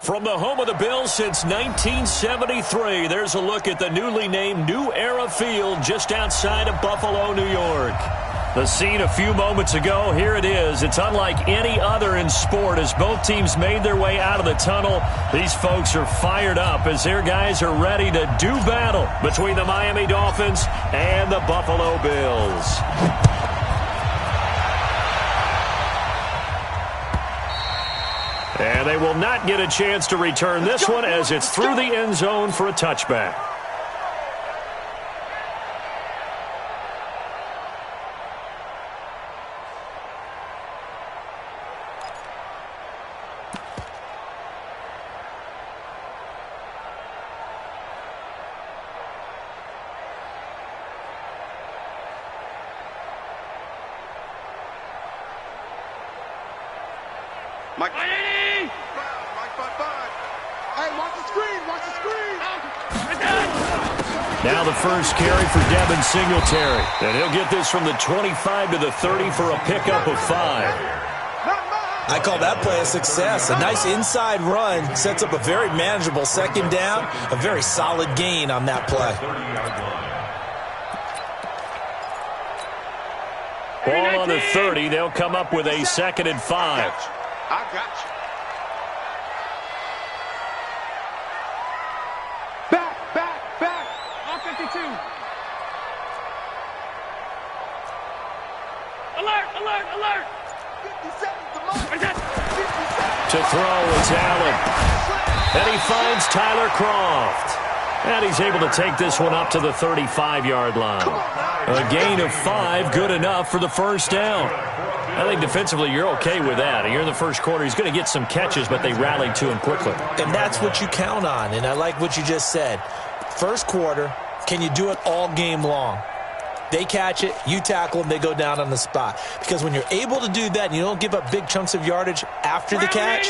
From the home of the Bills since 1973, there's a look at the newly named New Era Field just outside of Buffalo, New York. The scene a few moments ago, here it is. It's unlike any other in sport as both teams made their way out of the tunnel. These folks are fired up as their guys are ready to do battle between the Miami Dolphins and the Buffalo Bills. And they will not get a chance to return this one as it's through the end zone for a touchback. Mike. Hey, watch the screen, watch the screen. Now the first carry for Devin Singletary. And he'll get this from the 25 to the 30 for a pickup of 5. I call that play a success. A nice inside run sets up a very manageable second down. A very solid gain on that play. Ball on the 30. They'll come up with a 2nd and 5. I got you. Back. On 52. Alert. 57 To throw is Allen. And he finds Tyler Kroft. And he's able to take this one up to the 35-yard line. A gain of 5, good enough for the first down. I think defensively you're okay with that. You're in the first quarter. He's going to get some catches, but they rallied to him quickly. And that's what you count on, and I like what you just said. First quarter, can you do it all game long? They catch it, you tackle them, they go down on the spot. Because when you're able to do that and you don't give up big chunks of yardage after the catch,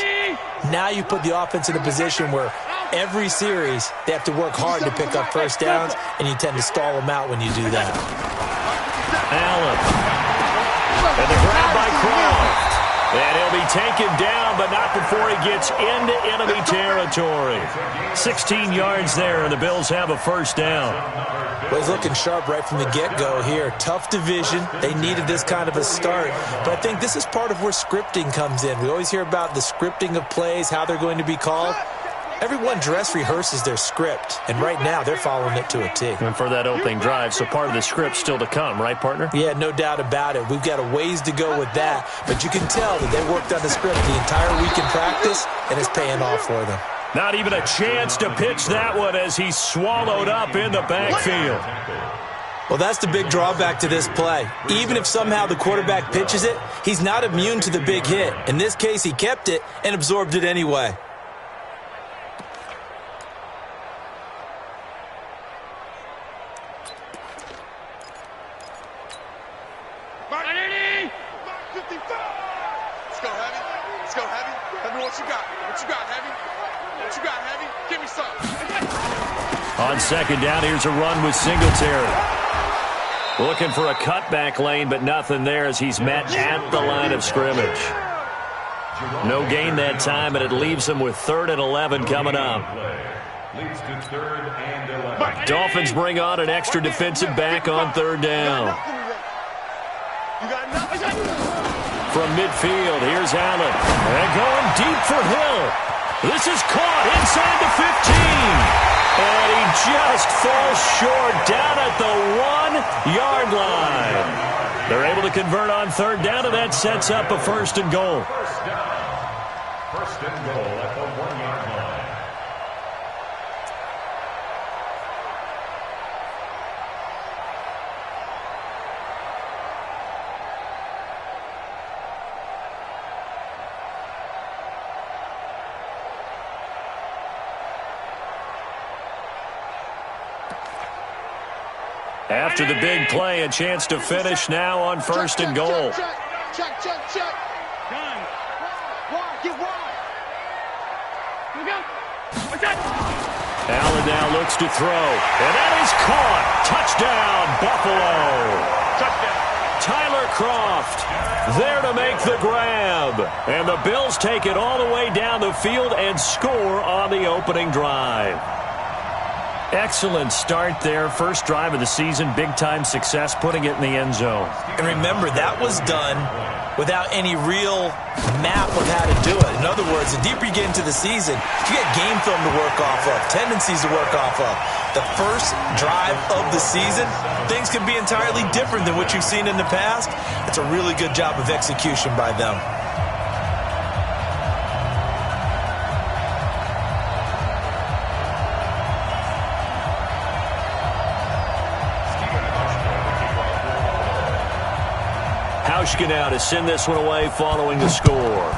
now you put the offense in a position where every series they have to work hard to pick up first downs, and you tend to stall them out when you do that. Allen. And the grab by Kroft. And he'll be taken down, but not before he gets into enemy territory. 16 yards there, and the Bills have a first down. Well, he's looking sharp right from the get-go here. Tough division. They needed this kind of a start. But I think this is part of where scripting comes in. We always hear about the scripting of plays, how they're going to be called. Everyone dress rehearses their script, and right now they're following it to a T. And for that opening drive, so part of the script still to come, right, partner? Yeah, no doubt about it. We've got a ways to go with that, but you can tell that they worked on the script the entire week in practice, and it's paying off for them. Not even a chance to pitch that one as he's swallowed up in the backfield. Well, that's the big drawback to this play. Even if somehow the quarterback pitches it, he's not immune to the big hit. In this case, he kept it and absorbed it anyway. On second down, here's a run with Singletary. Looking for a cutback lane, but nothing there as he's met at the line of scrimmage. No gain that time, and it leaves him with 3rd and 11 coming up. Dolphins bring on an extra defensive back on 3rd down. From midfield, here's Allen. And going deep for Hill. This is caught inside the 15. And he just falls short down at the 1-yard line. They're able to convert on 3rd down, and that sets up a 1st and goal. First and goal at the 1-yard line. After the big play, a chance to finish now on 1st and goal. Check. Done. Wide. Get wide. Here we go. Allen now looks to throw. And that is caught. Touchdown, Buffalo. Touchdown. Tyler Kroft there to make the grab. And the Bills take it all the way down the field and score on the opening drive. Excellent start there. First drive of the season. Big-time success putting it in the end zone. And remember, that was done without any real map of how to do it. In other words, the deeper you get into the season, you get game film to work off of, tendencies to work off of. The first drive of the season, things can be entirely different than what you've seen in the past. It's a really good job of execution by them. Hauschka now to send this one away following the score.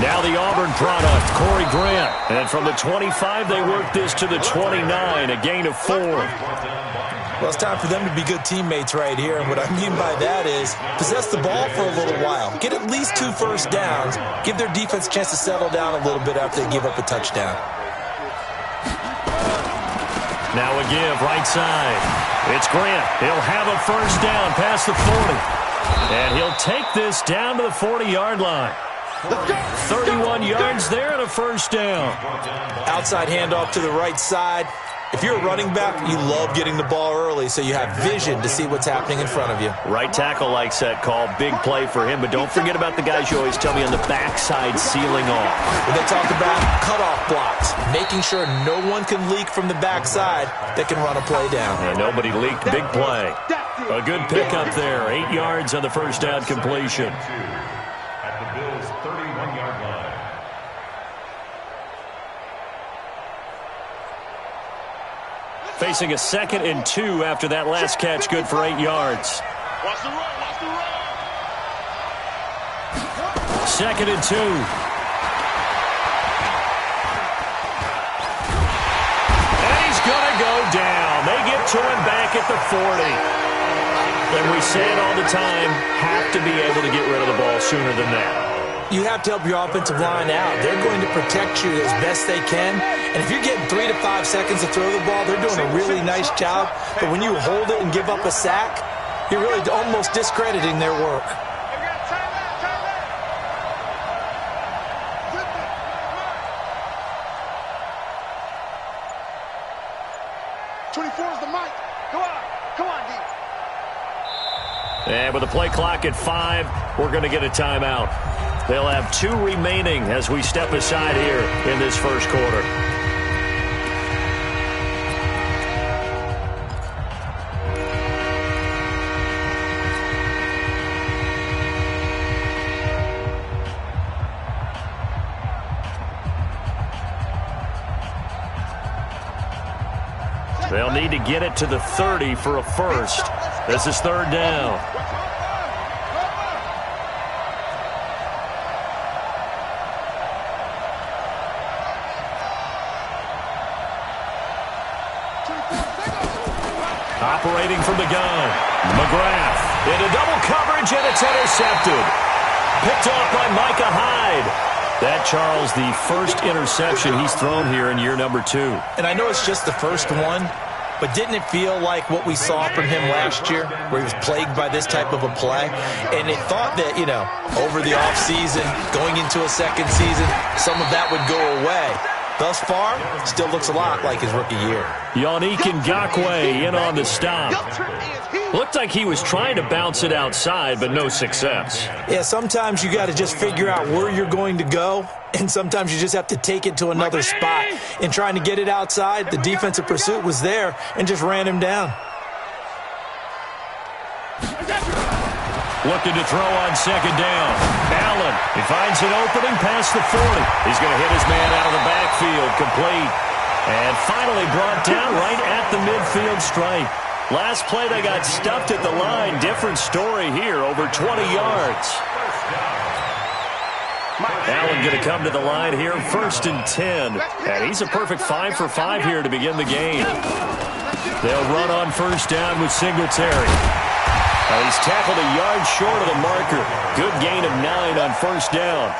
Now the Auburn product, Corey Grant. And from the 25, they work this to the 29, a gain of 4. Well, it's time for them to be good teammates right here. And what I mean by that is possess the ball for a little while. Get at least 2 first downs. Give their defense a chance to settle down a little bit after they give up a touchdown. Now a give, right side. It's Grant. He'll have a first down past the 40. And he'll take this down to the 40-yard line. 31 yards there and a first down. Outside handoff to the right side. If you're a running back, you love getting the ball early so you have vision to see what's happening in front of you. Right tackle likes that call. Big play for him. But don't forget about the guys you always tell me on the backside sealing off. When they talk about cutoff blocks, making sure no one can leak from the backside that can run a play down. And nobody leaked. Big play. A good pickup there. 8 yards on the first down completion. At the Bills' 31-yard line. Facing a 2nd and 2 after that last catch, good for 8 yards. Watch the run, watch the run. 2nd and 2. And he's going to go down. They get to him back at the 40. And we say it all the time, have to be able to get rid of the ball sooner than that. You have to help your offensive line out. They're going to protect you as best they can. And if you're getting 3 to 5 seconds to throw the ball, they're doing a really nice job. But when you hold it and give up a sack, you're really almost discrediting their work. 24 is the mic. Come on, D. And with the play clock at 5, we're going to get a timeout. They'll have 2 remaining as we step aside here in this first quarter. They'll need to get it to the 30 for a first. This is 3rd down. Operating from the gun, McGrath into double coverage, and it's intercepted. Picked off by Micah Hyde. That, Charles, the first interception he's thrown here in year number 2. And I know it's just the first one, but didn't it feel like what we saw from him last year, where he was plagued by this type of a play? And it thought that, over the offseason, going into a second season, some of that would go away. Thus far, still looks a lot like his rookie year. Yannick Ngakoue in on the stop. Looked like he was trying to bounce it outside, but no success. Yeah, sometimes you got to just figure out where you're going to go, and sometimes you just have to take it to another spot. In trying to get it outside, the defensive pursuit was there and just ran him down. Looking to throw on 2nd down. Allen, he finds an opening past the 40. He's going to hit his man out of the backfield, complete. And finally brought down right at the midfield stripe. Last play, they got stuffed at the line. Different story here, over 20 yards. Allen going to come to the line here, 1st and 10. And he's a perfect 5 for 5 here to begin the game. They'll run on 1st down with Singletary. He's tackled a yard short of the marker. Good gain of 9 on 1st down.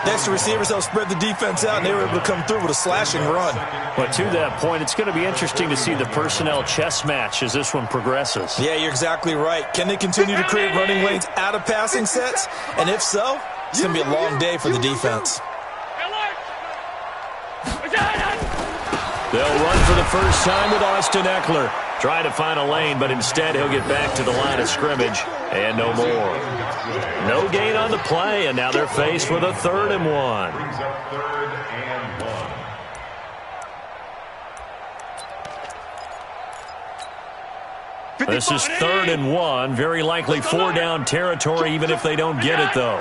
Next, the receivers help spread the defense out, and they were able to come through with a slashing run. But to that point, it's going to be interesting to see the personnel chess match as this one progresses. Yeah, you're exactly right. Can they continue to create running lanes out of passing sets? And if so, it's going to be a long day for the defense. They'll run for the first time with Austin Eckler. Trying to find a lane, but instead he'll get back to the line of scrimmage. And no more. No gain on the play, and now they're faced with a 3rd and 1. Brings up 3rd and 1. This is 3rd and 1. Very likely 4-down territory, even if they don't get it, though.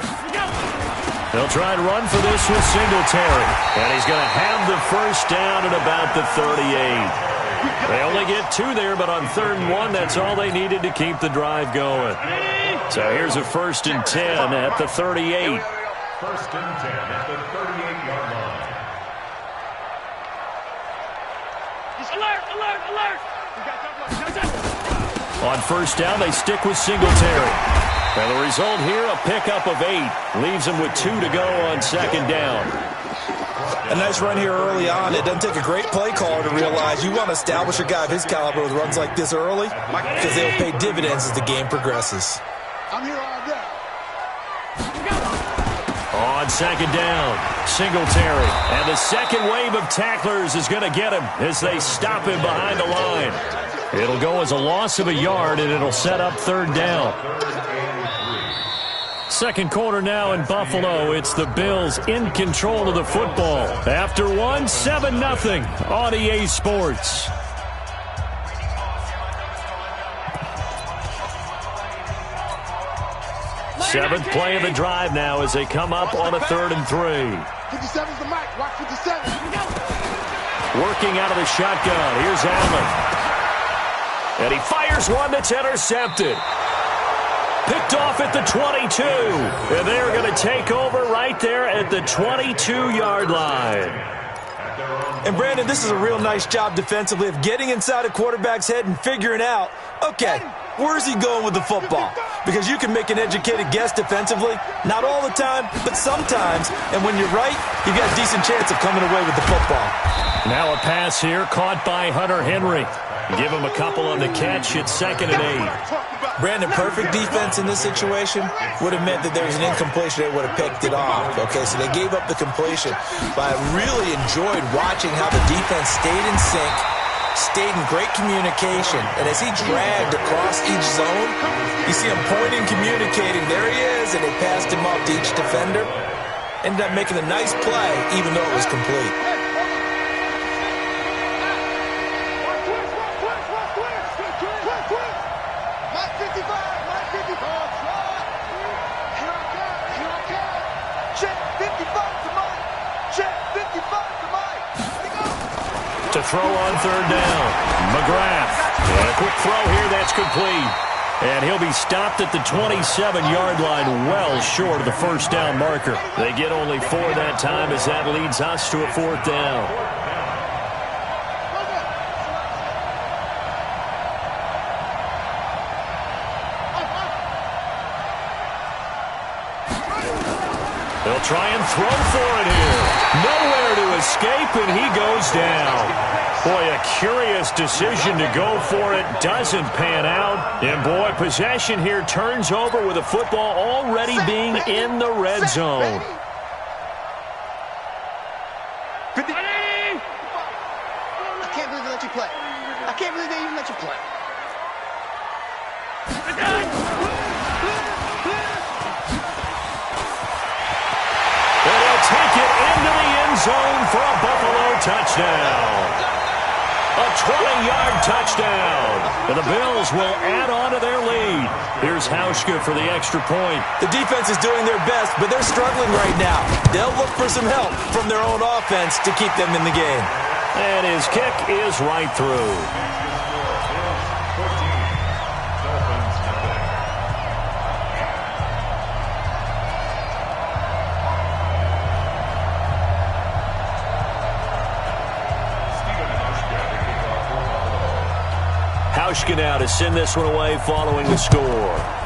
They'll try and run for this with Singletary. And he's going to have the first down at about the 38. They only get 2 there, but on 3rd and 1, that's all they needed to keep the drive going. So here's a 1st and 10 at the 38. 1st and 10 at the 38-yard line. On 1st down, they stick with Singletary. And the result here, a pickup of 8. Leaves them with 2 to go on 2nd down. A nice run here early on. It doesn't take a great play caller to realize you want to establish a guy of his caliber with runs like this early because they'll pay dividends as the game progresses. I'm here all day. On 2nd down, Singletary. And the second wave of tacklers is going to get him as they stop him behind the line. It'll go as a loss of a yard, and it'll set up 3rd down. Second quarter now in Buffalo. It's the Bills in control of the football. After 1, 7-0 on EA Sports. Seventh play of the drive now as they come up on a 3rd and 3. 57's the mic. Watch 57. Working out of the shotgun. Here's Allen. And he fires one that's intercepted. Picked off at the 22. And they're going to take over right there at the 22-yard line. And, Brandon, this is a real nice job defensively of getting inside a quarterback's head and figuring out, okay, where's he going with the football? Because you can make an educated guess defensively. Not all the time, but sometimes. And when you're right, you've got a decent chance of coming away with the football. Now a pass here caught by Hunter Henry. Give him a couple on the catch at 2nd and 8. Brandon, perfect defense in this situation would have meant that there was an incompletion. They would have picked it off. Okay, so they gave up the completion. But I really enjoyed watching how the defense stayed in sync, stayed in great communication. And as he dragged across each zone, you see him pointing, communicating. There he is, and they passed him off to each defender. Ended up making a nice play, even though it was complete. To throw on 3rd down. McGrath. And a quick throw here, that's complete. And he'll be stopped at the 27-yard line, well short of the first down marker. They get only 4 that time as that leads us to a 4th down. They'll try and throw for it here. Nowhere to escape, and he goes down. Boy, a curious decision to go for it. Doesn't pan out. And, boy, possession here turns over with the football already being in the red zone. I can't believe they let you play. I can't believe they even let you play. And he'll take it into the end zone for a Buffalo touchdown. A 20-yard touchdown. And the Bills will add on to their lead. Here's Hauschka for the extra point. The defense is doing their best, but they're struggling right now. They'll look for some help from their own offense to keep them in the game. And his kick is right through. Hauschka now to send this one away following the score.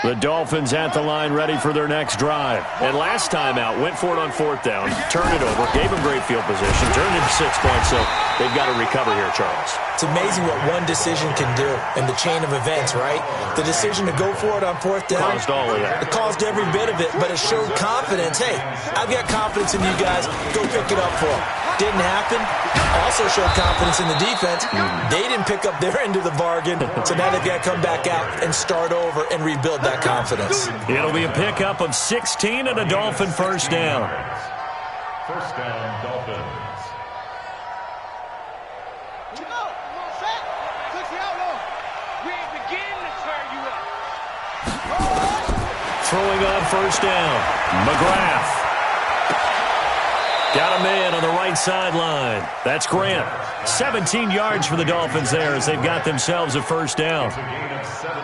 The Dolphins at the line ready for their next drive. And last time out, went for it on 4th down, turned it over, gave them great field position, turned it into 6 points, so they've got to recover here, Charles. It's amazing what one decision can do in the chain of events, right? The decision to go for it on 4th down. Caused all of that. It caused every bit of it, but it showed confidence. Hey, I've got confidence in you guys. Go pick it up for them. Didn't happen. Also showed confidence in the defense. They didn't pick up their end of the bargain, so now they've got to come back out and start over and rebuild that confidence. It'll be a pickup of 16 and a Dolphin first down. First down, Dolphins. Throwing on first down, McGrath. Got a man on the right sideline. That's Grant. 17 yards for the Dolphins there as they've got themselves a first down.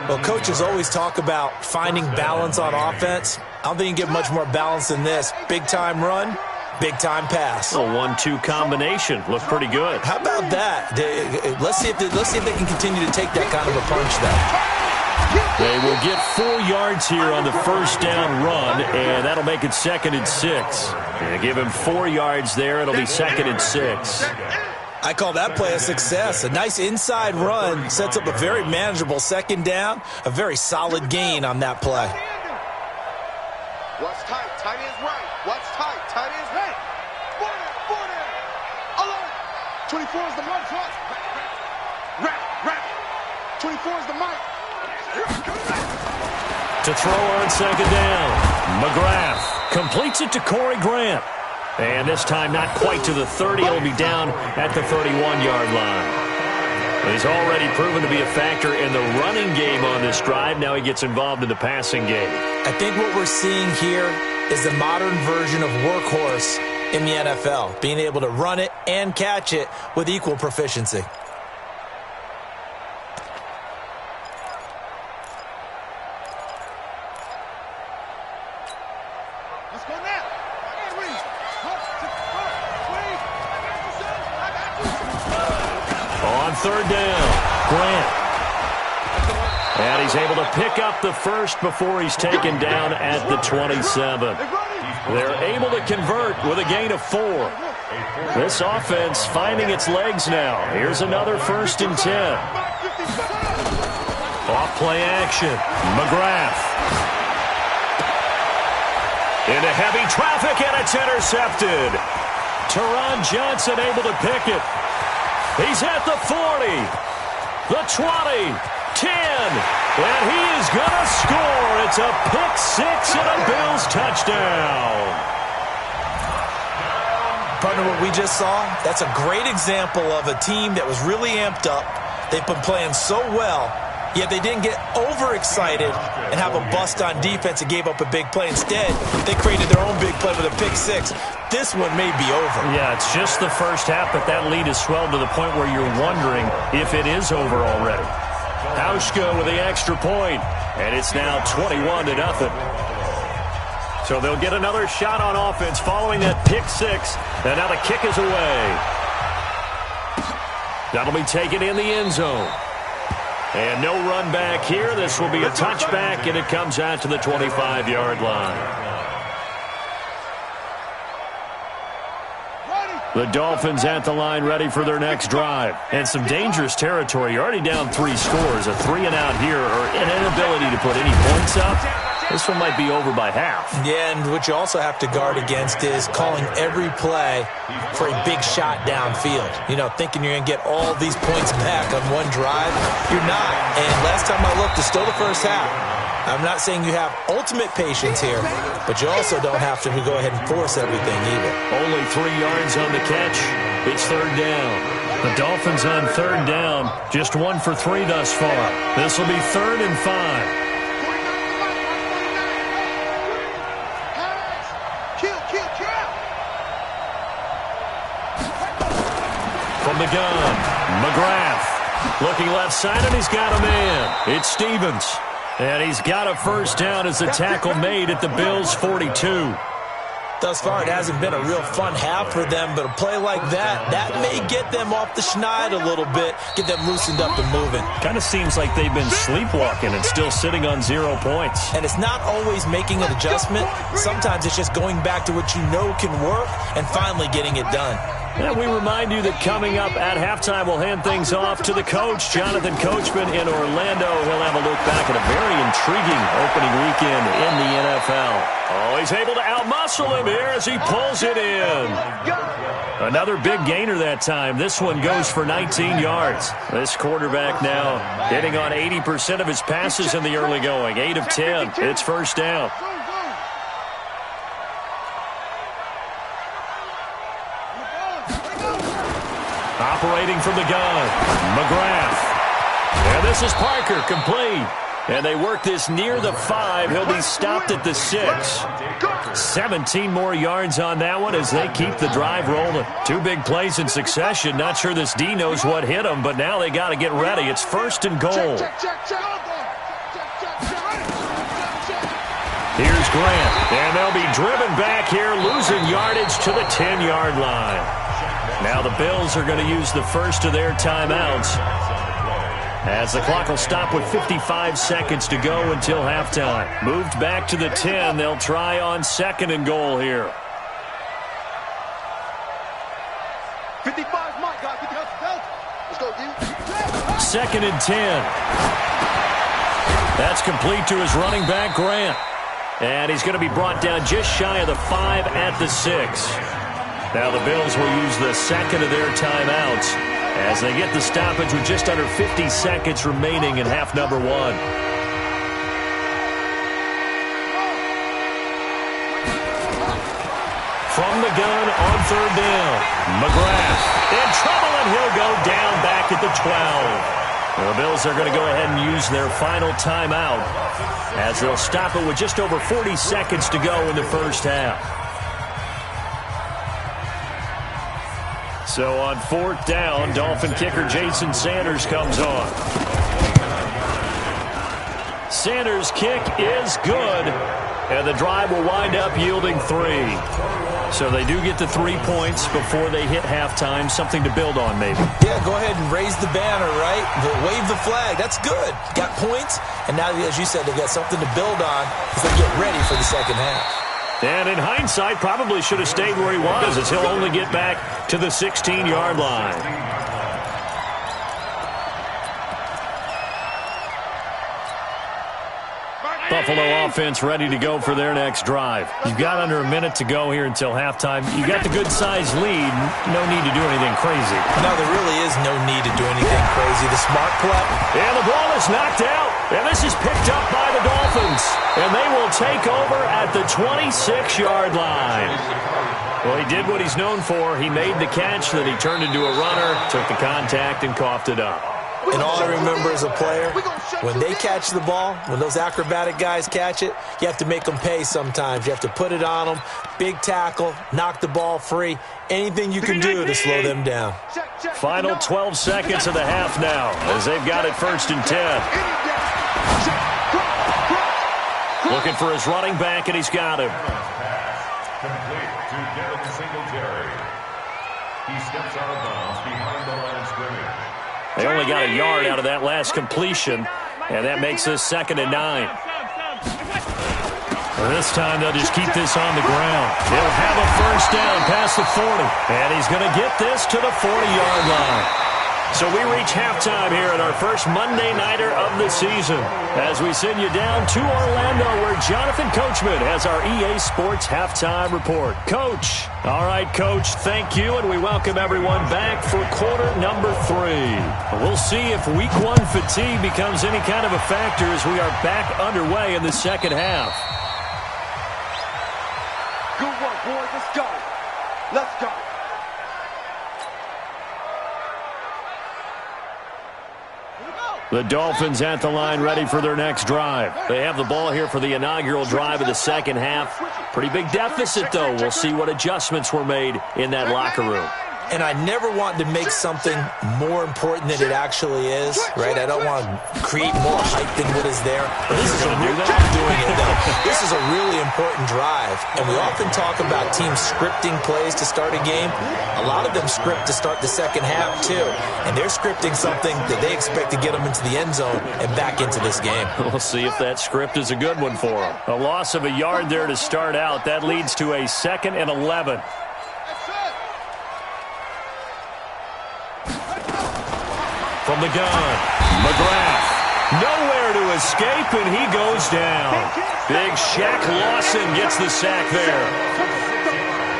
Well, coaches always talk about finding balance on offense. I don't think you can get much more balance than this. Big-time run, big-time pass. A 1-2 combination. Looked pretty good. How about that? Let's see if they can continue to take that kind of a punch, though. They will get 4 yards here on the first down run, and that'll make it 2nd and 6. And give him 4 yards there. It'll be 2nd and 6. I call that play a success. A nice inside run sets up a very manageable 2nd down, a very solid gain on that play. What's tight? Tight ends right. What's tight? Tight ends right. 40. Alert. 24 is the mark. Rap. 24 is the mark. To throw on 2nd down, McGrath completes it to Corey Grant. And this time not quite to the 30. It'll be down at the 31-yard line. He's already proven to be a factor in the running game on this drive. Now he gets involved in the passing game. I think what we're seeing here is the modern version of workhorse in the NFL, being able to run it and catch it with equal proficiency. On 3rd down, Grant. And he's able to pick up the first before he's taken down at the 27. They're able to convert with a gain of 4. This offense finding its legs now. Here's another 1st and 10. Off play action, McGrath. Into heavy traffic, and it's intercepted. Teron Johnson able to pick it. He's at the 40, the 20, 10, and he is going to score. It's a pick 6 and a Bills touchdown. Partner, what we just saw, that's a great example of a team that was really amped up. They've been playing so well, yet they didn't get overexcited and have a bust on defense and gave up a big play. Instead, they created their own big play with a pick 6. This one may be over. Yeah, it's just the first half, but that lead has swelled to the point where you're wondering if it is over already. Hauschka with the extra point, and it's now 21-0. So they'll get another shot on offense following that pick 6, and now the kick is away. That'll be taken in the end zone. And no run back here. This will be a touchback, and it comes out to the 25-yard line. The Dolphins at the line ready for their next drive. And some dangerous territory. You're already down 3 scores. A 3-and-out here or an inability to put any points up. This one might be over by half. Yeah, and what you also have to guard against is calling every play for a big shot downfield. You know, thinking you're going to get all these points back on one drive. You're not. And last time I looked, it's still the first half. I'm not saying you have ultimate patience here, but you also don't have to go ahead and force everything either. Only 3 yards on the catch. It's 3rd down. The Dolphins on 3rd down, just 1 for 3 thus far. This will be 3rd and 5. the gun. McGrath looking left side, and he's got a man. It's Stevens. And he's got a first down as the tackle made at the Bills' 42. Thus far, it hasn't been a real fun half for them, but a play like that may get them off the schneid a little bit, get them loosened up and moving. Kind of seems like they've been sleepwalking and still sitting on 0 points. And it's not always making an adjustment. Sometimes it's just going back to what you know can work and finally getting it done. And we remind you that coming up at halftime, we'll hand things off to the coach, Jonathan Coachman in Orlando. He'll have a look back at a very intriguing opening weekend in the NFL. Oh, he's able to outmuscle him here as he pulls it in. Another big gainer that time. This one goes for 19 yards. This quarterback now hitting on 80% of his passes in the early going. 8 of 10. It's first down. Operating from the gun, McGrath. And this is Parker, complete. And they work this near the 5. He'll be stopped at the 6. 17 more yards on that one as they keep the drive rolling. 2 big plays in succession. Not sure this D knows what hit him, but now they got to get ready. It's first and goal. Here's Grant. And they'll be driven back here, losing yardage to the 10-yard line. Now the Bills are going to use the first of their timeouts as the clock will stop with 55 seconds to go until halftime. Moved back to the 10. They'll try on second and goal here. 55, my God. Let's go, dude. Second and 10. That's complete to his running back, Grant. And he's going to be brought down just shy of the 5 at the 6. Now the Bills will use the second of their timeouts as they get the stoppage with just under 50 seconds remaining in half number 1. From the gun on third down, McGrath in trouble, and he'll go down back at the 12. The Bills are going to go ahead and use their final timeout as they'll stop it with just over 40 seconds to go in the first half. So on fourth down, Dolphin kicker Jason Sanders comes on. Sanders' kick is good, and the drive will wind up yielding 3. So they do get the 3 points before they hit halftime, something to build on maybe. Yeah, go ahead and raise the banner, right? Wave the flag. That's good. Got points, and now, as you said, they got something to build on as they get ready for the second half. And in hindsight, probably should have stayed where he was, as he'll only get back to the 16-yard line. Buffalo offense ready to go for their next drive. You've got under a minute to go here until halftime. You got the good-sized lead. No need to do anything crazy. No, there really is no need to do anything crazy. The smart play. And the ball is knocked out. And this is picked up by the Dolphins. And they will take over at the 26-yard line. Well, he did what he's known for. He made the catch, then he turned into a runner, took the contact, and coughed it up. And all I remember as a player, when they catch the ball, when those acrobatic guys catch it, you have to make them pay sometimes. You have to put it on them, big tackle, knock the ball free, anything you can do to slow them down. Final 12 seconds of the half now as they've got it first and 10. Looking for his running back, and he's got him. Complete to Devin Singletary. He steps out of bounds behind the line of scrimmage. They only got a yard out of that last completion, and that makes this 2nd and 9. This time they'll just keep this on the ground. They'll have a first down past the 40, and he's going to get this to the 40-yard line. So we reach halftime here at our first Monday Nighter of the season as we send you down to Orlando where Jonathan Coachman has our EA Sports Halftime Report. Coach. All right, Coach, thank you, and we welcome everyone back for quarter number 3. We'll see if week 1 fatigue becomes any kind of a factor as we are back underway in the second half. Good work, boys. Let's go. Let's go. The Dolphins at the line ready for their next drive. They have the ball here for the inaugural drive of the second half. Pretty big deficit, though. We'll see what adjustments were made in that locker room. And I never want to make something more important than it actually is, right? I don't want to create more hype than what is there. But this is a real, I'm doing it though. This is a really important drive. And we often talk about teams scripting plays to start a game. A lot of them script to start the second half too. And they're scripting something that they expect to get them into the end zone and back into this game. We'll see if that script is a good one for them. A loss of a yard there to start out. That leads to a 2nd and 11. From the gun, McGrath. Nowhere to escape, and he goes down. Big Shaq Lawson gets the sack there.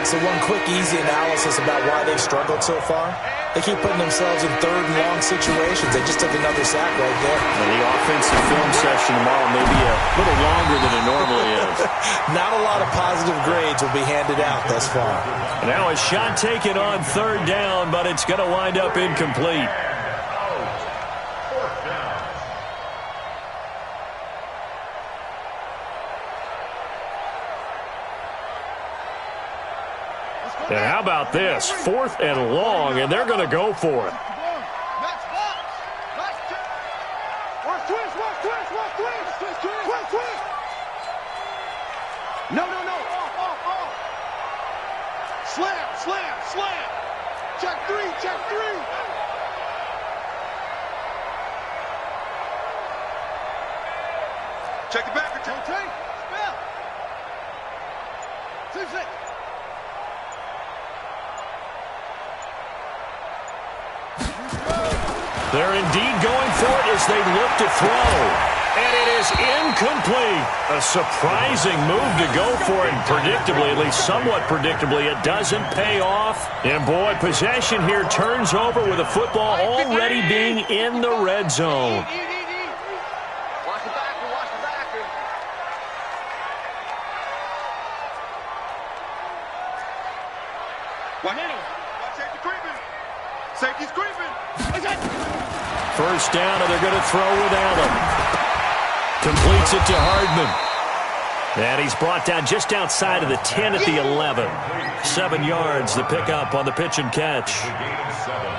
So one quick, easy analysis about why they've struggled so far. They keep putting themselves in 3rd and long situations. They just took another sack right there. And the offensive film session tomorrow may be a little longer than it normally is. Not a lot of positive grades will be handed out thus far. Now a shot taken on 3rd down, but it's going to wind up incomplete. And how about this? 4th and long, and they're going to go for it. No. Slam. Check three. Check the back. Spell. 2-6. They're indeed going for it as they look to throw. And it is incomplete. A surprising move to go for it. And predictably, at least somewhat predictably, it doesn't pay off. And boy, possession here turns over with the football already being in the red zone. Watch the backer. Watch safety creeping. Safety's creeping. First down, and they're going to throw with Allen. Completes it to Hardman. And he's brought down just outside of the 10 at the 11. 7 yards, the pickup on the pitch and catch.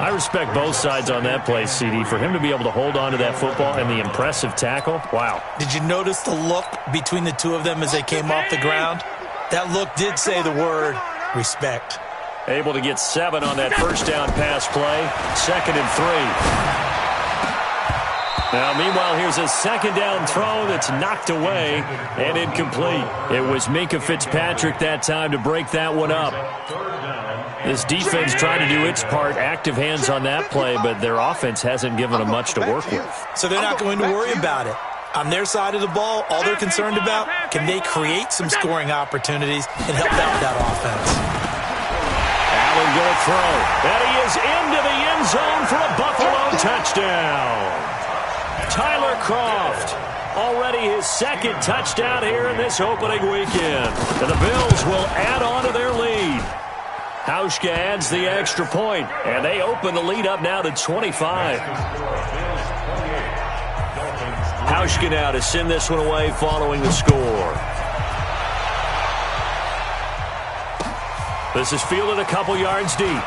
I respect both sides on that play, CD. For him to be able to hold on to that football and the impressive tackle, wow. Did you notice the look between the two of them as they came off the ground? That look did say the word respect. Able to get 7 on that first down pass play. 2nd and 3. Now, meanwhile, here's a 2nd down throw that's knocked away and incomplete. It was Minkah Fitzpatrick that time to break that one up. This defense tried to do its part, active hands on that play, but their offense hasn't given them much to work with. So they're not going to worry about it. On their side of the ball, all they're concerned about, can they create some scoring opportunities and help out that offense? Allen going to throw. And he is into the end zone for a Buffalo touchdown. Tyler Kroft, already his 2nd touchdown here in this opening weekend. And the Bills will add on to their lead. Hauschka adds the extra point, and they open the lead up now to 25. Hauschka now to send this one away following the score. This is fielded a couple yards deep.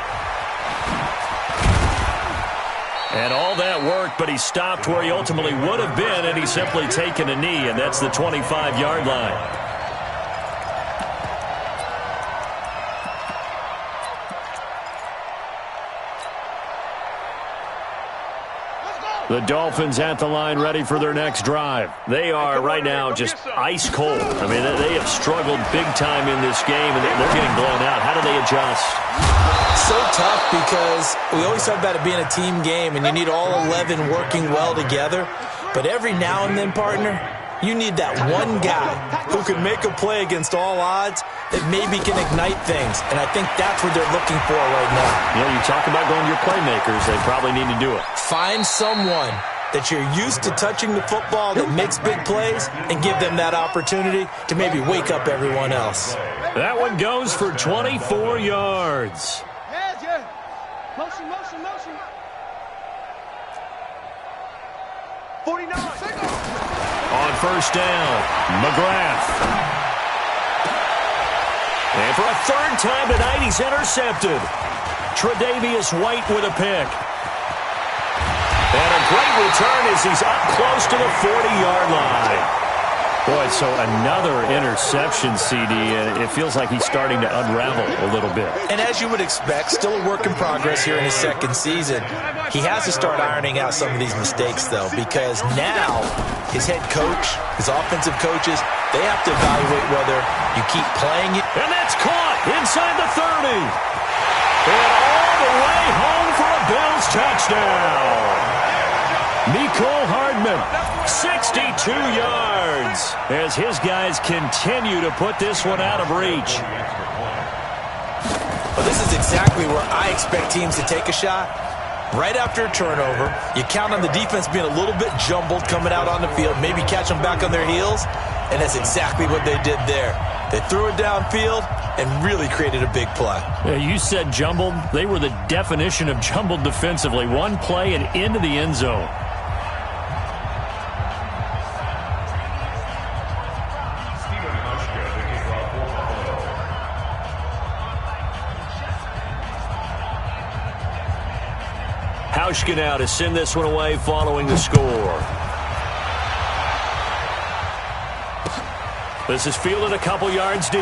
And all that worked, but he stopped where he ultimately would have been, and he's simply taken a knee, and that's the 25-yard line. The Dolphins at the line ready for their next drive. They are right now just ice cold. I mean, they have struggled big time in this game, and they're getting blown out. How do they adjust? So tough because we always talk about it being a team game, and you need all 11 working well together. But every now and then, partner, you need that one guy who can make a play against all odds that maybe can ignite things. And I think that's what they're looking for right now. Yeah, you talk about going to your playmakers. They probably need to do it. Find someone that you're used to touching the football that makes big plays and give them that opportunity to maybe wake up everyone else. That one goes for 24 yards. Motion. 49. On first down, McGrath. And for a 3rd time tonight, he's intercepted. Tre'Davious White with a pick. And a great return as he's up close to the 40-yard line. Boy, so another interception, CD, and it feels like he's starting to unravel a little bit. And as you would expect, still a work in progress here in his second season. He has to start ironing out some of these mistakes, though, because now his head coach, his offensive coaches, they have to evaluate whether you keep playing it. And that's caught inside the 30. And all the way home for a Bills touchdown. Mecole Hardman, 62 yards, as his guys continue to put this one out of reach. Well, this is exactly where I expect teams to take a shot. Right after a turnover, you count on the defense being a little bit jumbled coming out on the field, maybe catch them back on their heels, and that's exactly what they did there. They threw it downfield and really created a big play. Yeah, you said jumbled. They were the definition of jumbled defensively. One play and into the end zone. Hauschka now to send this one away following the score. This is fielded a couple yards deep.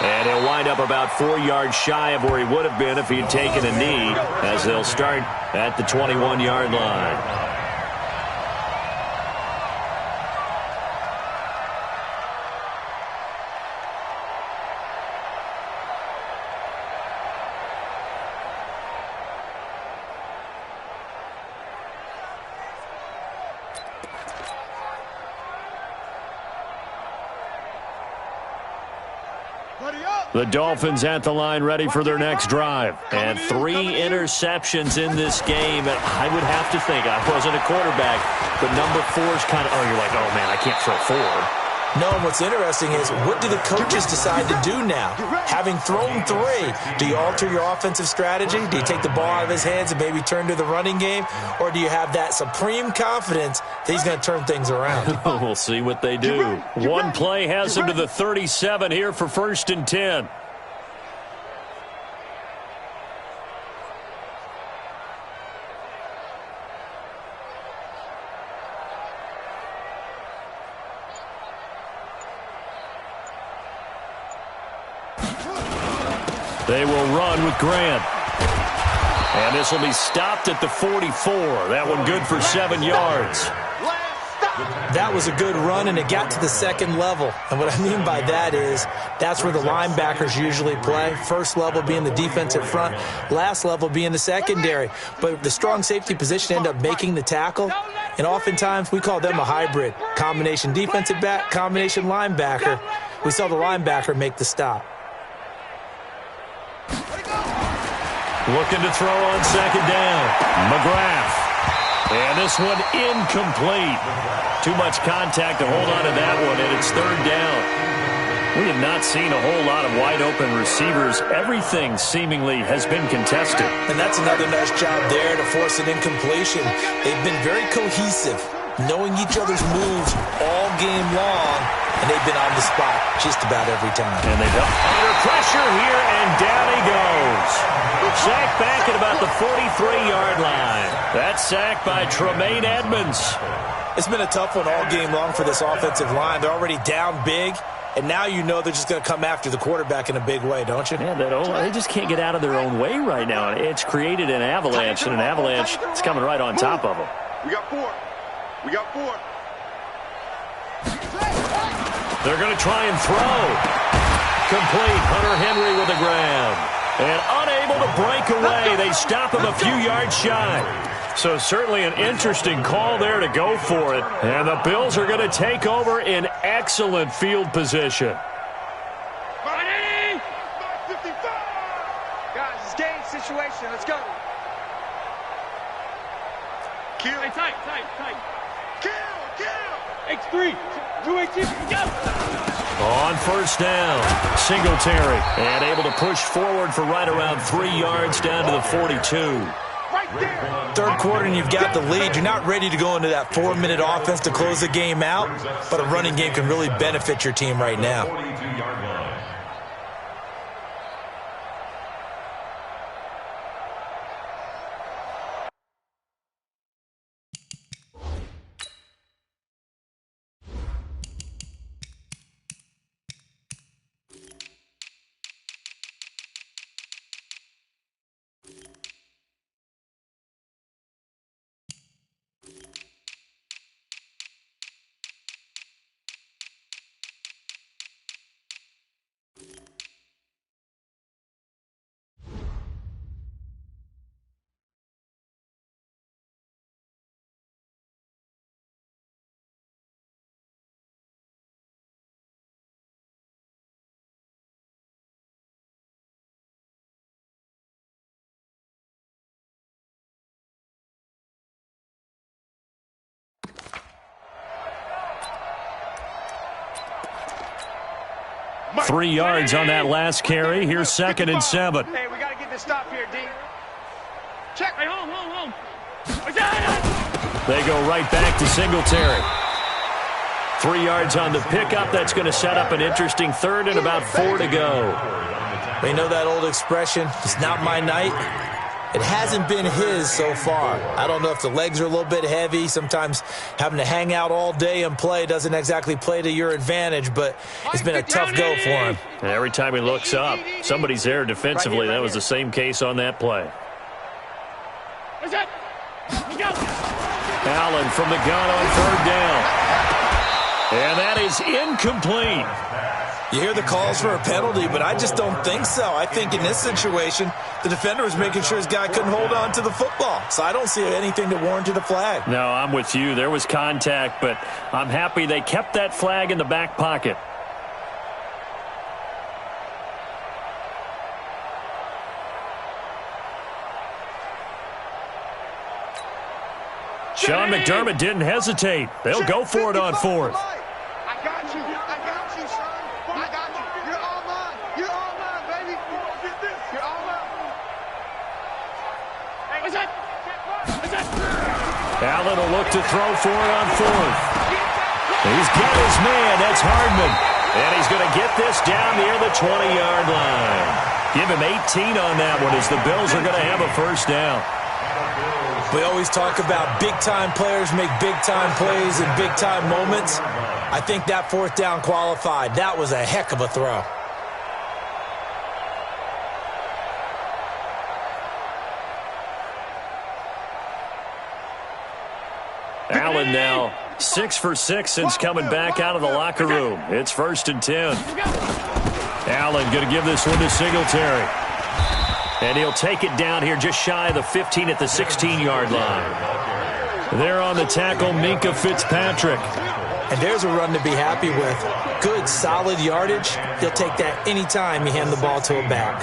And he'll wind up about 4 yards shy of where he would have been if he had taken a knee, as they'll start at the 21-yard line. The Dolphins at the line ready for their next drive. And 3 interceptions in this game. And I would have to think, I wasn't a quarterback, but number 4 is kind of, oh, you're like, oh, man, I can't throw 4. No, and what's interesting is, what do the coaches decide to do now? Having thrown 3, do you alter your offensive strategy? Do you take the ball out of his hands and maybe turn to the running game? Or do you have that supreme confidence that he's going to turn things around? We'll see what they do. One play has him to the 37 here for 1st and 10. They will run with Grant. And this will be stopped at the 44. That one good for 7 yards. That was a good run, and it got to the second level. And what I mean by that is that's where the linebackers usually play. First level being the defensive front, last level being the secondary. But the strong safety position ended up making the tackle, and oftentimes we call them a hybrid. Combination defensive back, combination linebacker. We saw the linebacker make the stop. Looking to throw on 2nd down. McGrath. And this one incomplete. Too much contact to hold on to that one, and it's 3rd down. We have not seen a whole lot of wide-open receivers. Everything seemingly has been contested. And that's another nice job there to force an incompletion. They've been very cohesive, knowing each other's moves all game long, and they've been on the spot just about every time. And they've got under pressure here, and down he goes. Sacked back at about the 43-yard line. That's sacked by Tremaine Edmonds. It's been a tough one all game long for this offensive line. They're already down big, and now you know they're just going to come after the quarterback in a big way, don't you? Yeah, they just can't get out of their own way right now. It's created an avalanche, and an avalanche is coming right on top of them. We got 4. We got 4. They're going to try and throw. Complete. Hunter Henry with the grab. And unable to break away. They stop him a few yards shy. So certainly an interesting call there to go for it. And the Bills are going to take over in excellent field position. Ready? 55. Guys, it's game situation. Let's go. Kill. Hey, tight. Kill. X3. 218. Go. On 1st down, Singletary, and able to push forward for right around 3 yards down to the 42. Right there. Third quarter and you've got the lead. You're not ready to go into that 4-minute offense to close the game out, but a running game can really benefit your team right now. 3 yards on that last carry. Here's 2nd and 7. Hey, we got to get this stop here, D. Check. Hey, home. They go right back to Singletary. 3 yards on the pickup. That's going to set up an interesting 3rd and about 4 to go. They know that old expression, it's not my night. It hasn't been his so far. I don't know if the legs are a little bit heavy. Sometimes having to hang out all day and play doesn't exactly play to your advantage, but it's been a tough go for him. And every time he looks up, somebody's there defensively. That was the same case on that play. Allen from the gun on 3rd down. And that is incomplete. You hear the calls for a penalty, but I just don't think so. I think in this situation, the defender was making sure his guy couldn't hold on to the football. So I don't see anything to warrant a flag. No, I'm with you. There was contact, but I'm happy they kept that flag in the back pocket. Sean McDermott didn't hesitate. They'll go for it on 4th. I got you, son. I got you. You're all mine. You're all mine, baby. You're all mine. Hey, what's that? Allen will look to throw for it on 4th. He's got his man. That's Hardman. And he's going to get this down near the 20-yard line. Give him 18 on that one as the Bills are going to have a 1st down. We always talk about big-time players make big-time plays in big-time moments. I think that 4th down qualified. That was a heck of a throw. Allen now 6 for 6 since coming back out of the locker room. It's 1st and 10. Allen going to give this one to Singletary. And he'll take it down here just shy of the 15 at the 16-yard line. There on the tackle, Minkah Fitzpatrick. And there's a run to be happy with. Good, solid yardage. He'll take that anytime you hand the ball to a back.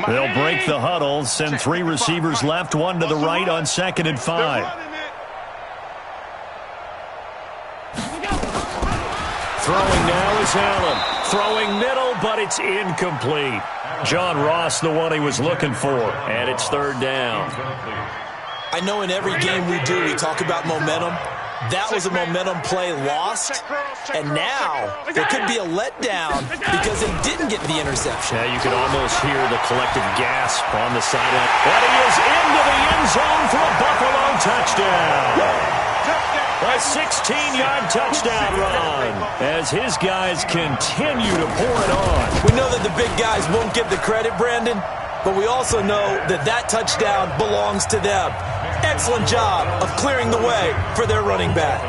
They'll break the huddle, send 3 receivers left, 1 to the right on 2nd and 5. Throwing now is Allen. Throwing middle, but it's incomplete. John Ross, the one he was looking for, and it's 3rd down. I know in every game we do, we talk about momentum. That was a momentum play lost, and now there could be a letdown because they didn't get the interception. Yeah, you could almost hear the collective gasp on the sideline. And he is into the end zone for a Buffalo touchdown. A 16-yard touchdown run as his guys continue to pour it on. We know that the big guys won't get the credit, Brandon, but we also know that that touchdown belongs to them. Excellent job of clearing the way for their running back.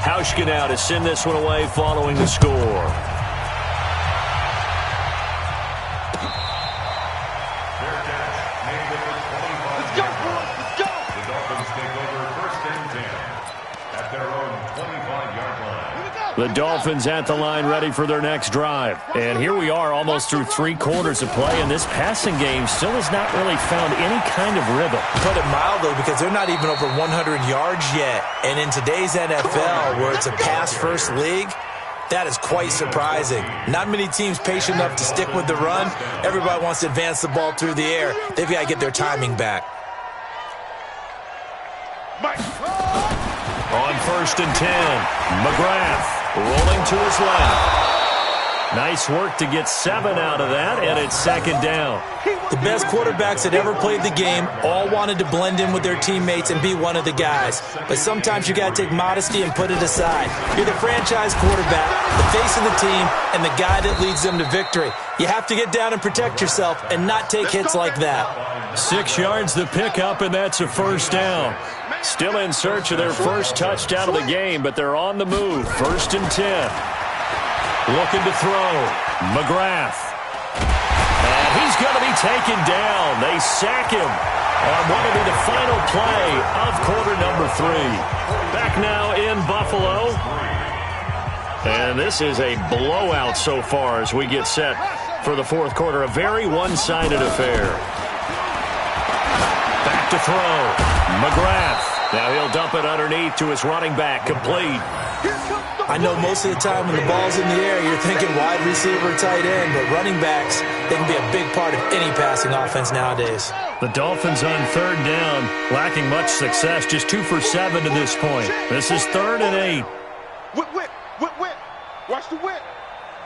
Hauschka now to send this one away following the score. The Dolphins at the line ready for their next drive. And here we are almost through 3 quarters of play, and this passing game still has not really found any kind of rhythm. Put it mildly, because they're not even over 100 yards yet. And in today's NFL, where it's a pass-first league, that is quite surprising. Not many teams patient enough to stick with the run. Everybody wants to advance the ball through the air. They've got to get their timing back. On 1st and 10, McGrath rolling to his left. Nice work to get 7 out of that, and it's 2nd down. The best quarterbacks that ever played the game all wanted to blend in with their teammates and be one of the guys. But sometimes you got to take modesty and put it aside. You're the franchise quarterback, the face of the team, and the guy that leads them to victory. You have to get down and protect yourself and not take hits like that. 6 yards the pickup, and that's a 1st down. Still in search of their first touchdown of the game, but they're on the move. 1st and 10. Looking to throw. McGrath. And he's going to be taken down. They sack him on what will be the final play of quarter number 3. Back now in Buffalo. And this is a blowout so far as we get set for the 4th quarter. A very one-sided affair. Back back to throw. McGrath. Now he'll dump it underneath to his running back. Complete. I know most of the time when the ball's in the air, you're thinking wide receiver, tight end, but running backs, they can be a big part of any passing offense nowadays. The Dolphins on third down, lacking much success, just 2 for 7 to this point. This is 3rd and 8. Whip. Watch the whip.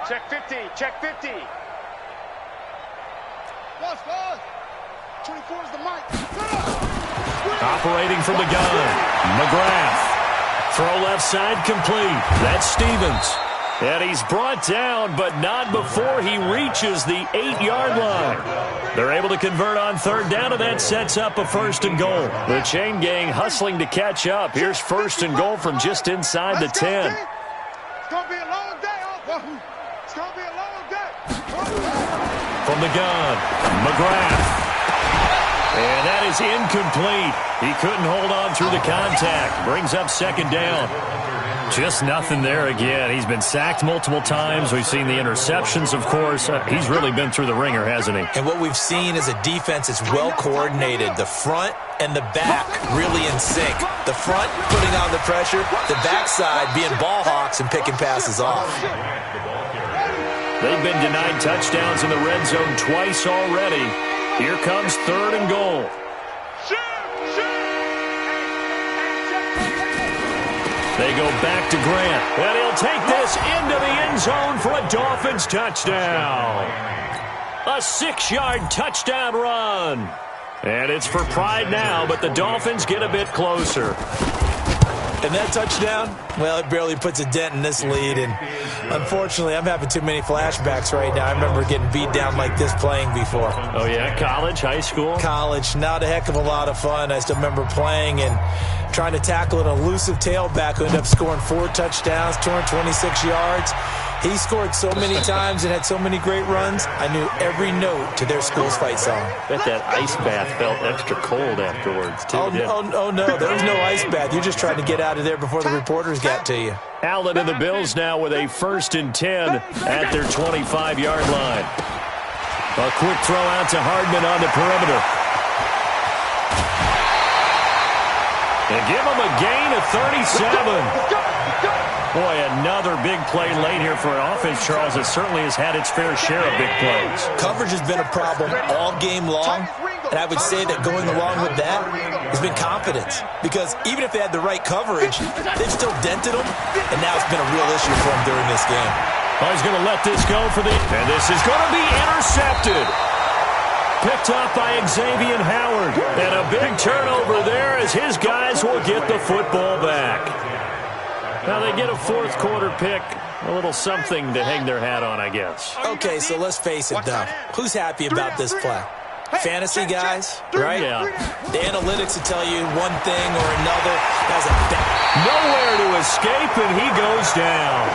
Check 50. Check 50. Pause. 24 is the mic. Operating from the gun. McGrath. Throw left side complete. That's Stevens. And he's brought down, but not before he reaches the 8-yard line. They're able to convert on third down, and that sets up a 1st and goal. The chain gang hustling to catch up. Here's 1st and goal from just inside the 10. It's going to be a long day. It's going to be a long day. From the gun, McGrath. And that is incomplete. He couldn't hold on through the contact. Brings up 2nd down. Just nothing there again. He's been sacked multiple times. We've seen the interceptions, of course. He's really been through the ringer, hasn't he? And what we've seen is a defense that's well coordinated. The front and the back really in sync. The front putting on the pressure. The backside being ball hawks and picking passes off. They've been denied touchdowns in the red zone twice already. Here comes 3rd and goal. They go back to Grant, and he'll take this into the end zone for a Dolphins touchdown. A 6-yard touchdown run. And it's for pride now, but the Dolphins get a bit closer. And that touchdown, well, it barely puts a dent in this lead. And unfortunately, I'm having too many flashbacks right now. I remember getting beat down like this playing before. Oh, yeah? College, high school? College. Not a heck of a lot of fun. I still remember playing and trying to tackle an elusive tailback who ended up scoring 4 touchdowns, 226 yards. He scored so many times and had so many great runs, I knew every note to their school's fight song. Bet that ice bath felt extra cold afterwards, too. Oh, no, there was no ice bath. You're just trying to get out of there before the reporters got to you. Allen and the Bills now with a 1st and 10 at their 25-yard line. A quick throw out to Hardman on the perimeter. They give him a gain of 37. Boy, another big play late here for an offense, Charles, that certainly has had its fair share of big plays. Coverage has been a problem all game long, and I would say that going along with that has been confidence. Because even if they had the right coverage, they've still dented them, and now it's been a real issue for them during this game. Oh, he's going to let this go for and this is going to be intercepted. Picked up by Xavier Howard. And a big turnover there as his guys will get the football back. Now they get a 4th quarter pick. A little something to hang their hat on, I guess. Okay, so let's face it, though. Who's happy about this play? Fantasy guys, right? Yeah. The analytics will tell you one thing or another. Has a nowhere to escape, and he goes down.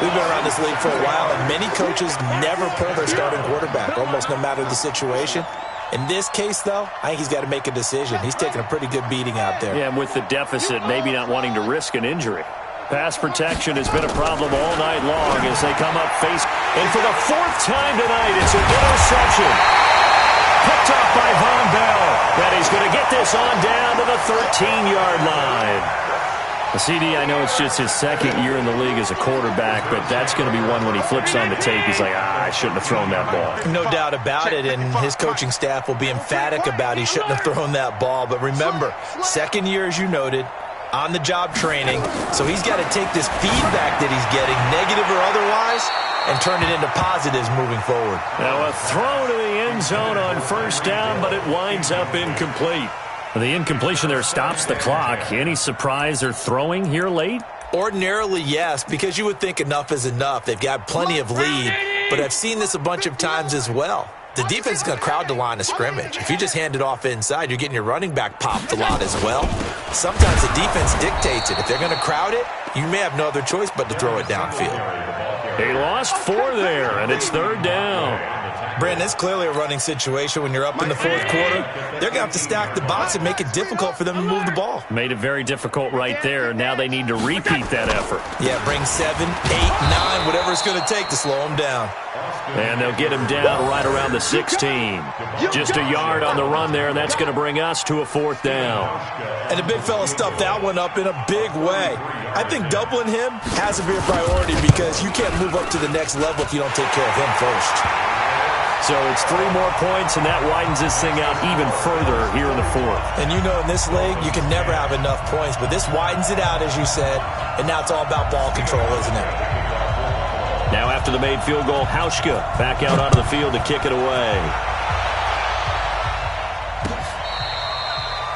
We've been around this league for a while, and many coaches never pull their starting quarterback, almost no matter the situation. In this case, though, I think he's got to make a decision. He's taking a pretty good beating out there. Yeah, with the deficit, maybe not wanting to risk an injury. Pass protection has been a problem all night long as they come up face. And for the 4th time tonight, it's an interception. Picked up by Von Bell. And he's going to get this on down to the 13-yard line. The CD, I know it's just his 2nd year in the league as a quarterback, but that's going to be one when he flips on the tape, he's like, I shouldn't have thrown that ball. No doubt about it, and his coaching staff will be emphatic about he shouldn't have thrown that ball. But remember, 2nd year, as you noted, on-the-job training, so he's got to take this feedback that he's getting, negative or otherwise, and turn it into positives moving forward. Now a throw to the end zone on 1st down, but it winds up incomplete. The incompletion there stops the clock. Any surprise they're throwing here late? Ordinarily, yes, because you would think enough is enough. They've got plenty of lead, but I've seen this a bunch of times as well. The defense is going to crowd the line of scrimmage. If you just hand it off inside, you're getting your running back popped a lot as well. Sometimes the defense dictates it. If they're going to crowd it, you may have no other choice but to throw it downfield. He lost 4 there, and it's 3rd down. Brandon, it's clearly a running situation when you're up in the 4th quarter. They're going to have to stack the box and make it difficult for them to move the ball. Made it very difficult right there. Now they need to repeat that effort. Yeah, bring 7, 8, 9, whatever it's going to take to slow them down. And they'll get him down right around the 16. Just a yard on the run there, and that's going to bring us to a 4th down. And the big fella stuffed that one up in a big way. I think doubling him has to be a priority because you can't move up to the next level if you don't take care of him first. So it's 3 more points, and that widens this thing out even further here in the 4th. And you know in this league, you can never have enough points, but this widens it out, as you said, and now it's all about ball control, isn't it? Now after the made field goal, Hauschka back out onto the field to kick it away.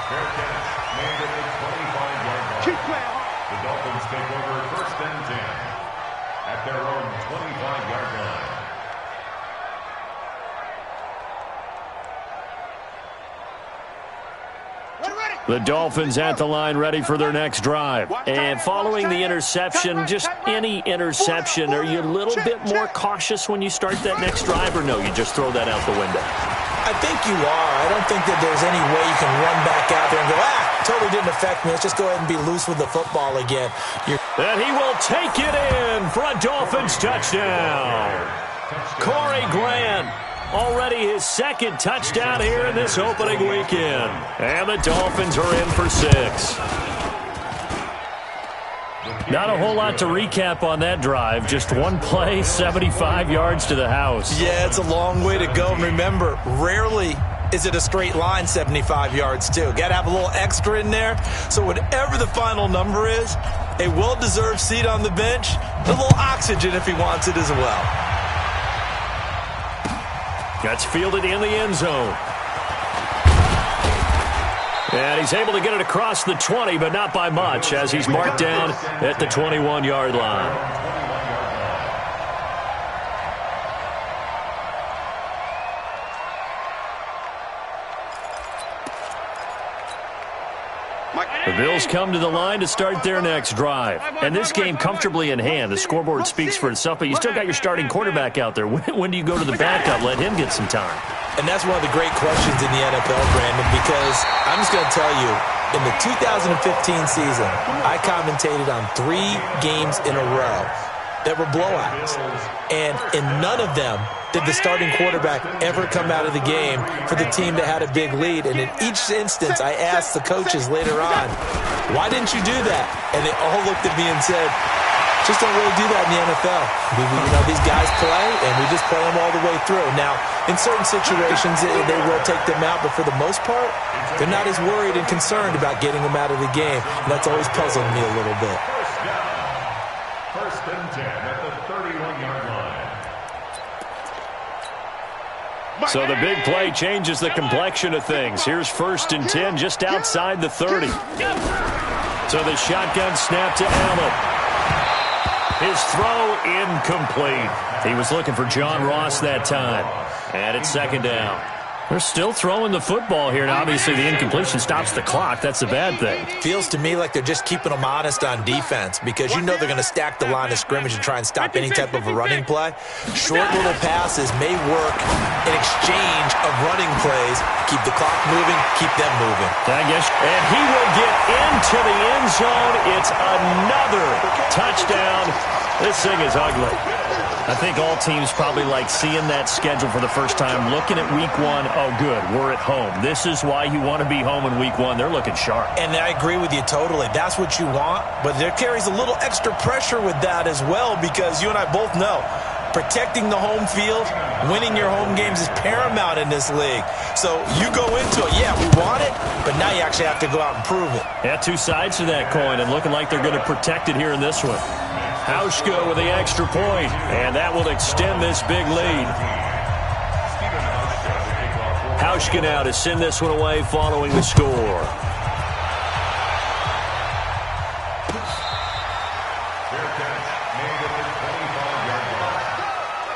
Fair catch made at the 25-yard line. Keep playing. The Dolphins take over 1st and 10 at their own 25-yard line. The Dolphins at the line ready for their next drive. And following the interception, just any interception, are you a little bit more cautious when you start that next drive, or no, you just throw that out the window? I think you are. I don't think that there's any way you can run back out there and go, totally didn't affect me. Let's just go ahead and be loose with the football again. And he will take it in for a Dolphins touchdown. Corey Grant. Already his 2nd touchdown here in this opening weekend. And the Dolphins are in for 6. Not a whole lot to recap on that drive. Just one play, 75 yards to the house. Yeah, it's a long way to go. And remember, rarely is it a straight line 75 yards, too. Got to have a little extra in there. So whatever the final number is, a well-deserved seat on the bench, a little oxygen if he wants it as well. Gets fielded in the end zone. And he's able to get it across the 20, but not by much, as he's marked down at the 21-yard line. The Bills come to the line to start their next drive. And this game comfortably in hand. The scoreboard speaks for itself, but you still got your starting quarterback out there. When do you go to the backup? Let him get some time. And that's one of the great questions in the NFL, Brandon, because I'm just going to tell you, in the 2015 season, I commentated on 3 games in a row that were blowouts. And in none of them did the starting quarterback ever come out of the game for the team that had a big lead. And in each instance, I asked the coaches later on, why didn't you do that? And they all looked at me and said, just don't really do that in the NFL. These guys play, and we just play them all the way through. Now, in certain situations, they will take them out, but for the most part, they're not as worried and concerned about getting them out of the game. And that's always puzzled me a little bit. First and 10 at the 31-yard line. So the big play changes the complexion of things. Here's 1st and 10 just outside the 30. So the shotgun snap to Allen. His throw incomplete. He was looking for John Ross that time. And it's 2nd down. They're still throwing the football here, and obviously the incompletion stops the clock. That's a bad thing. Feels to me like they're just keeping them honest on defense because you know they're going to stack the line of scrimmage and try and stop any type of a running play. Short little passes may work in exchange of running plays. Keep the clock moving, keep them moving. And he will get into the end zone. It's another touchdown. This thing is ugly. I think all teams probably like seeing that schedule for the first time, looking at week 1. Oh, good, we're at home. This is why you want to be home in week 1. They're looking sharp. And I agree with you totally. That's what you want, but there carries a little extra pressure with that as well because you and I both know protecting the home field, winning your home games is paramount in this league. So you go into it, yeah, we want it, but now you actually have to go out and prove it. Yeah, 2 sides to that coin, and looking like they're going to protect it here in this one. Hauschka with the extra point, and that will extend this big lead. Hauschka now to send this one away following the score. Fair catch made at the 25-yard line.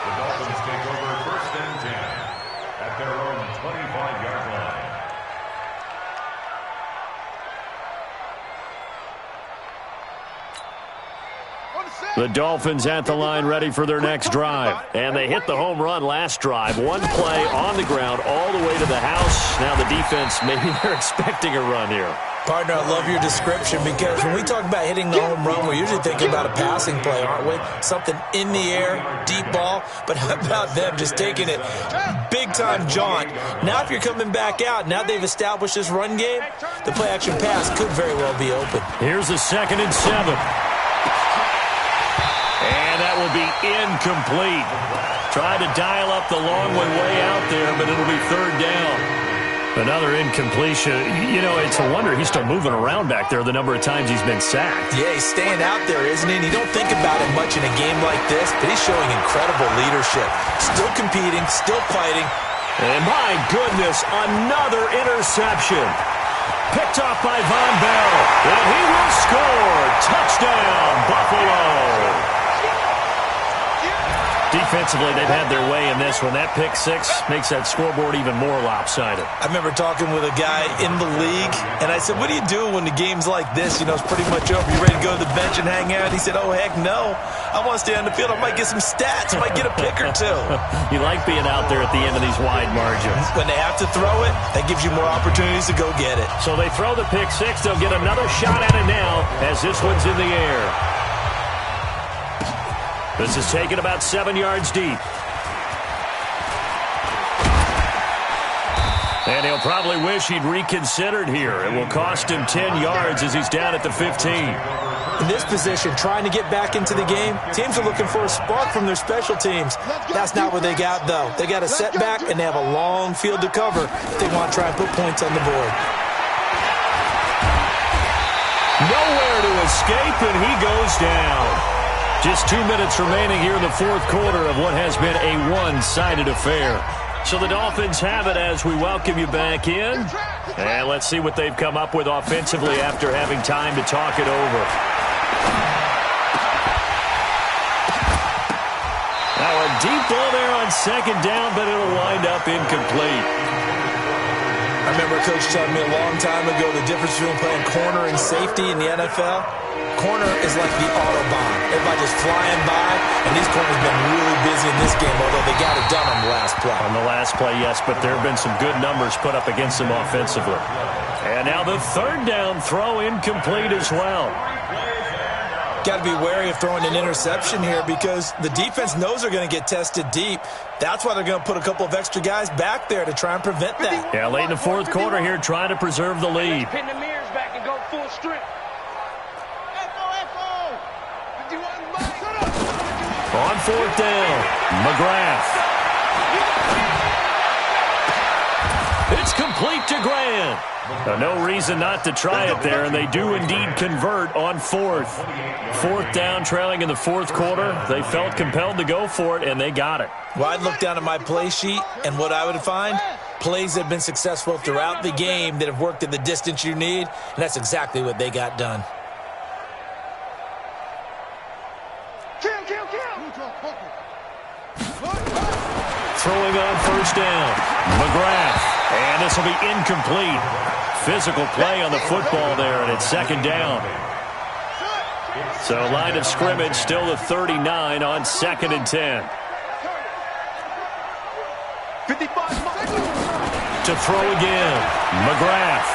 The Dolphins take over 1st and 10 at their own 25-yard line. The Dolphins at the line ready for their next drive. And they hit the home run last drive. One play on the ground all the way to the house. Now the defense, maybe they're expecting a run here. Partner, I love your description because when we talk about hitting the home run, we're usually thinking about a passing play, aren't we? Something in the air, deep ball. But how about them just taking it big-time jaunt? Now if you're coming back out, now they've established this run game, the play-action pass could very well be open. Here's a 2nd and 7. And that will be incomplete. Try to dial up the long way out there, but it'll be 3rd down. Another incompletion. You know, it's a wonder he's still moving around back there the number of times he's been sacked. Yeah, he's staying out there, isn't he? And you don't think about it much in a game like this, but he's showing incredible leadership. Still competing, still fighting. And my goodness, another interception. Picked off by Von Bell. And he will score. Touchdown, Buffalo. Defensively, they've had their way in this one. That pick 6 makes that scoreboard even more lopsided. I remember talking with a guy in the league, and I said, what do you do when the game's like this? You know, it's pretty much over. You ready to go to the bench and hang out? He said, oh, heck no. I want to stay on the field. I might get some stats. I might get a pick or two. You like being out there at the end of these wide margins. When they have to throw it, that gives you more opportunities to go get it. So they throw the pick 6. They'll get another shot at it now as this one's in the air. This is taken about 7 yards deep. And he'll probably wish he'd reconsidered here. It will cost him 10 yards as he's down at the 15. In this position, trying to get back into the game, teams are looking for a spark from their special teams. That's not what they got, though. They got a setback, and they have a long field to cover if they want to try and put points on the board. Nowhere to escape, and he goes down. Just 2 minutes remaining here in the 4th quarter of what has been a one-sided affair. So the Dolphins have it as we welcome you back in. And let's see what they've come up with offensively after having time to talk it over. Now a deep ball there on 2nd down, but it'll wind up incomplete. I remember a coach telling me a long time ago the difference between playing corner and safety in the NFL. Corner is like the Autobahn. Everybody just flying by, and these corners have been really busy in this game, although they got it done on the last play. On the last play, yes, but there have been some good numbers put up against them offensively. And now the 3rd down throw incomplete as well. Got to be wary of throwing an interception here because the defense knows they're going to get tested deep. That's why they're going to put a couple of extra guys back there to try and prevent that. Yeah, late in the 4th quarter here, trying to preserve the lead. Pin the mirrors back and go full strip. On 4th down, McGrath. It's complete to Grant. No reason not to try it there, and they do indeed convert on 4th. 4th down, trailing in the 4th quarter. They felt compelled to go for it, and they got it. Well, I'd look down at my play sheet, and what I would find, plays that have been successful throughout the game that have worked at the distance you need, and that's exactly what they got done. Throwing on 1st down, McGrath. And this will be incomplete. Physical play on the football there, and it's 2nd down. So line of scrimmage still the 39 on 2nd and 10. To throw again, McGrath.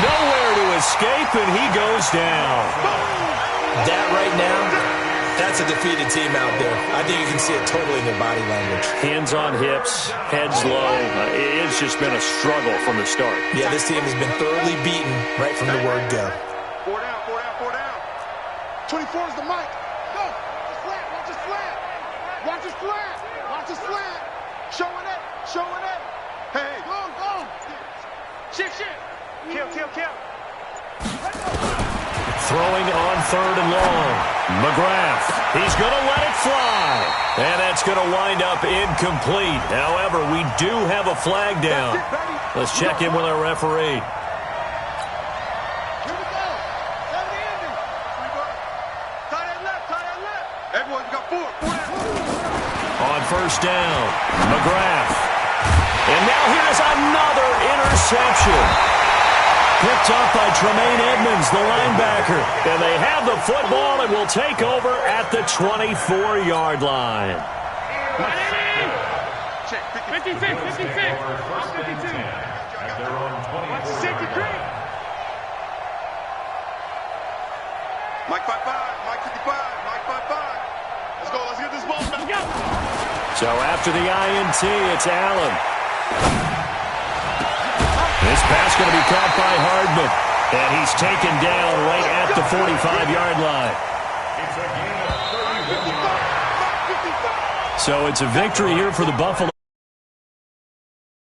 Nowhere to escape, and he goes down. That right now, that's a defeated team out there. I think you can see it totally in their body language. Hands on hips, heads low. It's just been a struggle from the start. Yeah, this team has been thoroughly beaten right from the word go. 4 down, 4 down, 4 down. 24 is the mic. Go. Watch his flat. Watch his flat. Watch his flat. Showing it. Showing it. Hey. Go. Shift. Kill. Throwing on 3rd and long. McGrath. He's going to let it fly. And that's going to wind up incomplete. However, we do have a flag down. Let's check in with our referee. Here we go. That's the ending. Tie that left. Everyone got 4. On 1st down, McGrath. And now here's another interception. Picked up by Tremaine Edmonds, the linebacker. And they have the football and will take over at the 24-yard line. Check. 56, 56. First and 10 at their own 24. Mike 5-5, Mike 55, Mike 5-5. Let's get this ball back. So after the INT, it's Allen. This pass going to be caught by Hardman. And he's taken down right at the 45-yard line. It's a gain of 31 yards. So it's a victory here for the Buffalo.